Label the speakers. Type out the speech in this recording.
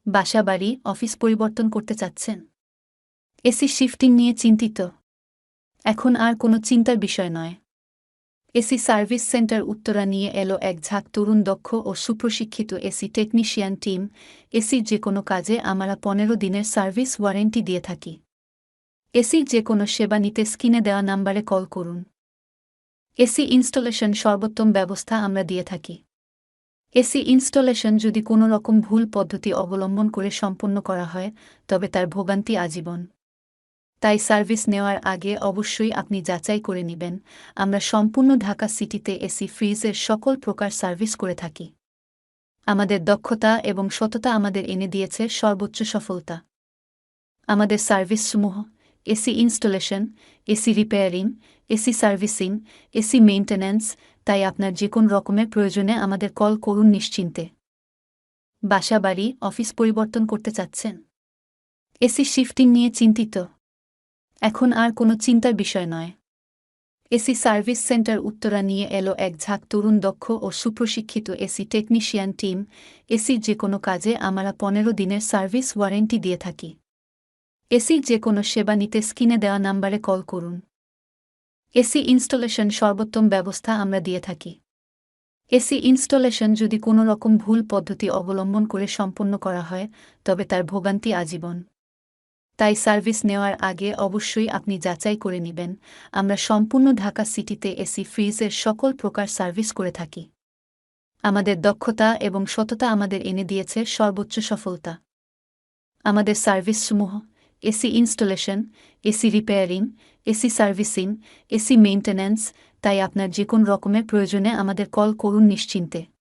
Speaker 1: বাসা-বাড়ি, office পরিবর্তন করতে চাচ্ছেন? এসি শিফটিং নিয়ে চিন্তিত? এখন আর কোনো চিন্তার বিষয় নয়। এসি সার্ভিস সেন্টার উত্তরা নিয়ে এলো এক ঝাঁক তরুণ দক্ষ ও সুপ্রশিক্ষিত এসি টেকনিশিয়ান টিম। এসির যে কোনো কাজে আমরা 15 দিনের সার্ভিস ওয়ারেন্টি দিয়ে থাকি। এসির যে কোনো সেবা নিতে স্ক্রিনে দেওয়া নাম্বারে কল করুন। এসি ইনস্টলেশন সর্বোত্তম ব্যবস্থা আমরা দিয়ে থাকি। এসি ইনস্টলেশন যদি কোনো রকম ভুল পদ্ধতি অবলম্বন করে সম্পন্ন করা হয়, তবে তার ভোগান্তি আজীবন। তাই সার্ভিস নেওয়ার আগে অবশ্যই আপনি যাচাই করে নেবেন। আমরা সম্পূর্ণ ঢাকা সিটিতে এসি ফ্রিজের সকল প্রকার সার্ভিস করে থাকি। আমাদের দক্ষতা এবং সততা আমাদের এনে দিয়েছে সর্বোচ্চ সফলতা। আমাদের সার্ভিসসমূহ: AC installation, AC repairing, AC servicing, AC maintenance. তাই আপনার যে কোন রকমের প্রয়োজনে আমাদের কল করুন নিশ্চিন্তে। বাসা-বাড়ি, অফিস পরিবর্তন করতে চাচ্ছেন? এসি শিফটিং নিয়ে চিন্তিত? এখন আর কোনো চিন্তার বিষয় নয়। এসি সার্ভিস সেন্টার উত্তরা নিয়ে এলো এক ঝাঁক তরুণ দক্ষ ও সুপ্রশিক্ষিত এসি টেকনিশিয়ান টিম। এসির যে কোনো কাজে আমরা 15 দিনের সার্ভিস ওয়ারেন্টি দিয়ে থাকি। এসির যে কোনো সেবা নিতে স্ক্রিনে দেওয়া নাম্বারে কল করুন। এসি ইনস্টলেশন সর্বোত্তম ব্যবস্থা আমরা দিয়ে থাকি। এসি ইনস্টলেশন যদি কোনো রকম ভুল পদ্ধতি অবলম্বন করে সম্পন্ন করা হয়, তবে তার ভোগান্তি আজীবন। তাই সার্ভিস নেওয়ার আগে অবশ্যই আপনি যাচাই করে নেবেন। আমরা সম্পূর্ণ ঢাকা সিটিতে এসি ফ্রিজের সকল প্রকার সার্ভিস করে থাকি। আমাদের দক্ষতা এবং সততা আমাদের এনে দিয়েছে সর্বোচ্চ সফলতা। আমাদের সার্ভিসসমূহ: AC installation, AC repairing, AC servicing, AC maintenance. তাই আপনার যে কোন রকমের প্রয়োজনে আমাদের কল করুন নিশ্চিন্তে।